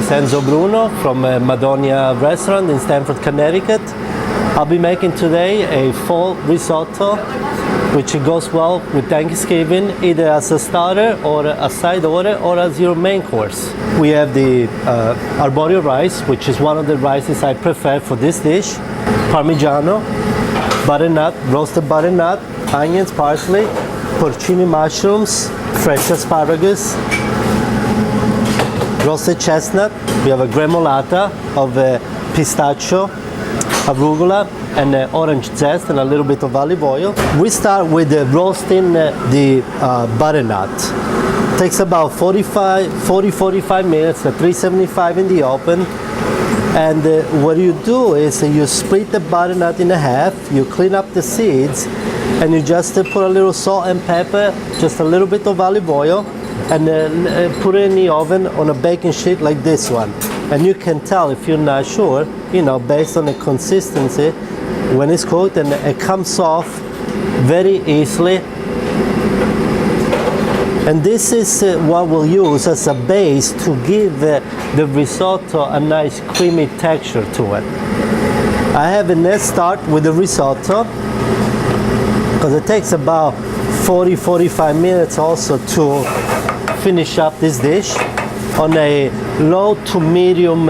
is Enzo Bruno from Madonia restaurant in Stamford, Connecticut. I'll be making today a fall risotto, which goes well with Thanksgiving, either as a starter or a side order or as your main course. We have the arborio rice, which is one of the rices I prefer for this dish, Parmigiano, butternut, roasted butternut, onions, parsley, porcini mushrooms, fresh asparagus, roasted chestnut. We have a gremolata of pistachio, arugula, and orange zest, and a little bit of olive oil. We start with roasting the butternut. Takes about 40-45 minutes at 375 in the open. And what you do is you split the butternut in half, you clean up the seeds, and you just put a little salt and pepper, just a little bit of olive oil, and put it in the oven on a baking sheet like this one. And you can tell if you're not sure, you know, based on the consistency when it's cooked, and it comes off very easily. And this is what we'll use as a base to give the risotto a nice creamy texture to it. I have a let's start with the risotto, because it takes about 40-45 minutes also to finish up this dish on a low to medium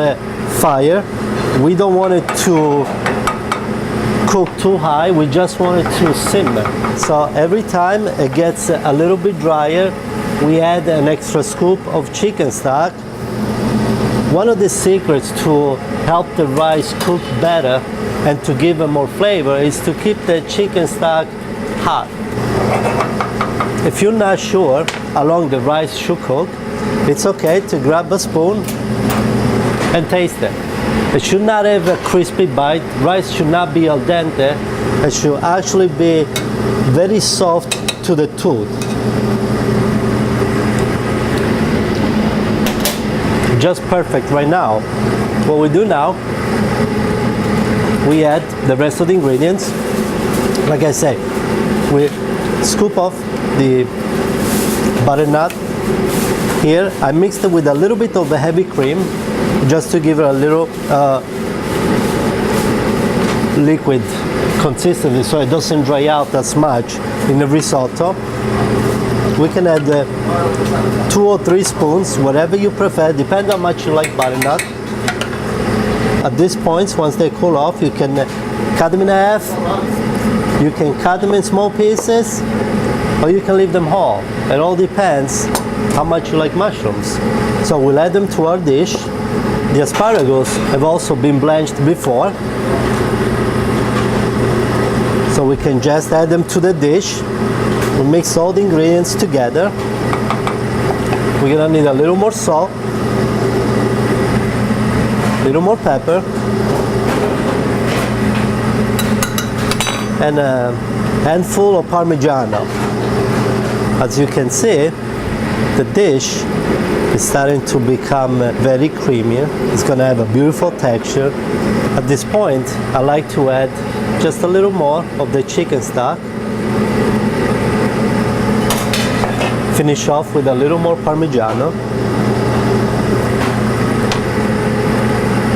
fire. We don't want it to cook too high, we just want it to simmer. So every time it gets a little bit drier, we add an extra scoop of chicken stock. One of the secrets to help the rice cook better and to give it more flavor is to keep the chicken stock hot. If you're not sure how long the rice should cook, it's okay to grab a spoon and taste it. It should not have a crispy bite. Rice should not be al dente. It should actually be very soft to the tooth. Just perfect right now. What we do now, we add the rest of the ingredients. Like I say, we scoop off the butternut. Here I mixed it with a little bit of the heavy cream, just to give it a little liquid consistency so it doesn't dry out as much in the risotto. We can add 2 or 3 spoons, whatever you prefer, depends how much you like butternut. At this point, once they cool off, you can cut them in half, you can cut them in small pieces, or you can leave them whole. It all depends how much you like mushrooms. So we'll add them to our dish. The asparagus have also been blanched before, so we can just add them to the dish. We'll mix all the ingredients together. We're gonna need a little more salt, a little more pepper, and a handful of Parmigiano. As you can see, the dish is starting to become very creamy. It's going to have a beautiful texture. At this point, I like to add just a little more of the chicken stock. Finish off with a little more Parmigiano.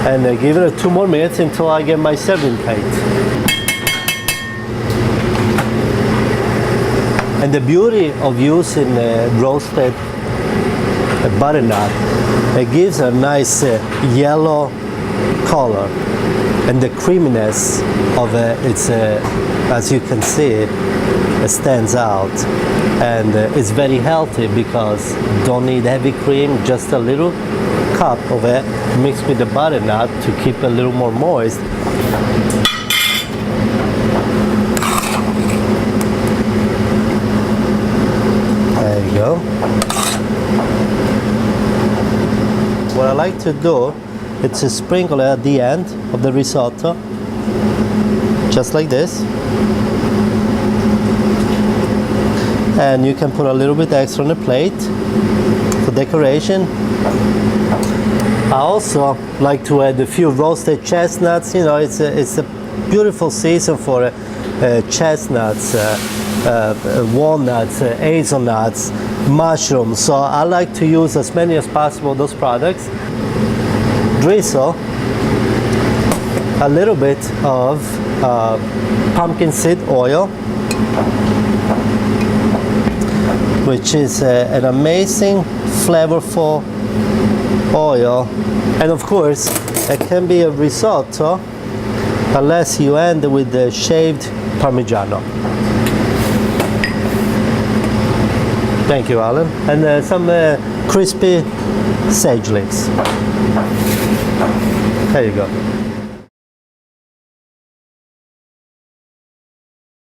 And give it 2 more minutes until I get my serving plate. And the beauty of using roasted butternut, it gives a nice yellow color, and the creaminess of it's as you can see, it stands out, and it's very healthy because don't need heavy cream, just a little cup of it mixed with the butternut to keep it a little more moist. There you go. What I like to do is to sprinkle it at the end of the risotto, just like this. And you can put a little bit extra on the plate for decoration. I also like to add a few roasted chestnuts. You know, it's a beautiful season for chestnuts, walnuts, hazelnuts, mushrooms. So I like to use as many as possible of those products. drizzle a little bit of pumpkin seed oil, which is an amazing, flavorful oil. And of course, it can be a risotto unless you end with the shaved Parmigiano. Thank you, Alan. And some crispy sage leaves. There you go.